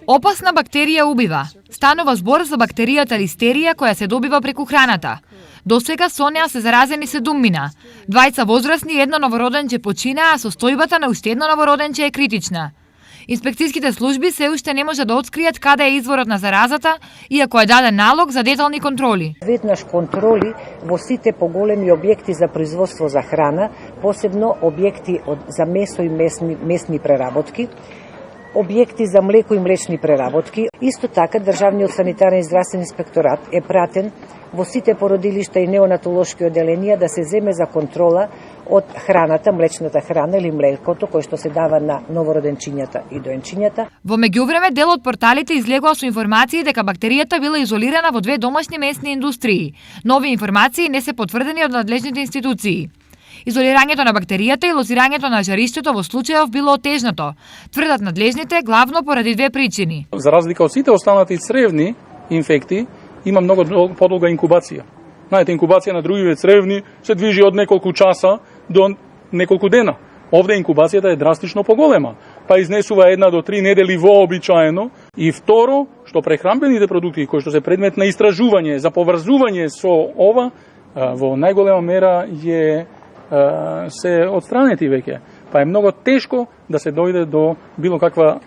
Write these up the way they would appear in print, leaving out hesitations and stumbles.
Опасна бактерија убива. Станува збор за бактеријата листерија која се добива преку храната. Досега со неа се заразени 7 мина. 2 возрастни и 1 новороденче починаа, а состојбата на уште едно новороденче е критична. Инспекцијските служби се уште не може да откријат каде е изворот на заразата, иако е даден налог за детални контроли. Веднаш контроли во сите поголеми објекти за производство за храна, посебно објекти за месо и месни преработки, објекти за млеко и млечни преработки. Исто така, Државниот санитарен и здравствен инспекторат е пратен во сите породилишта и неонатолошки оделенија да се земе за контрола од храната, млечната храна или млекото кој што се дава на новороденчињата и доенчињата. Во меѓувреме, дел од порталите излегува со информации дека бактеријата била изолирана во 2 домашни месни индустрии. Нови информации не се потврдени од надлежните институции. Изолирањето на бактеријата и лозирањето на жариштето во случајов било отежнато, тврдат надлежните главно поради 2 причини. За разлика од сите останати цревни инфекти, има многу подолга инкубација. Знаете, инкубација на други цревни се движи од неколку часа до неколку дена. Овде инкубацијата е драстично поголема, па изнесува 1 до 3 недели вообичаено. И второ, што прехранбените продукти кои што се предмет на истражување за поврзување со ова, во најголема мера се отстранети веќе. Па е многу тешко да се дојде до било каква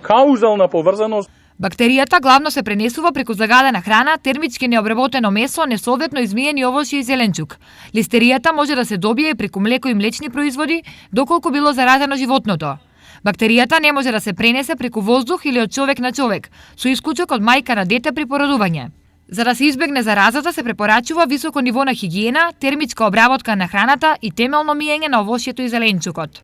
каузална поврзаност. Бактеријата главно се пренесува преку загадена храна, термички необработено месо, несоодветно измиени овошје и зеленчук. Листеријата може да се добие и преку млеко и млечни производи, доколку било заразено животното. Бактеријата не може да се пренесе преку воздух или од човек на човек, со исклучок од мајка на дете при породување. За да се избегне заразата се препорачува високо ниво на хигиена, термичка обработка на храната и темелно миење на овошјето и зеленчукот.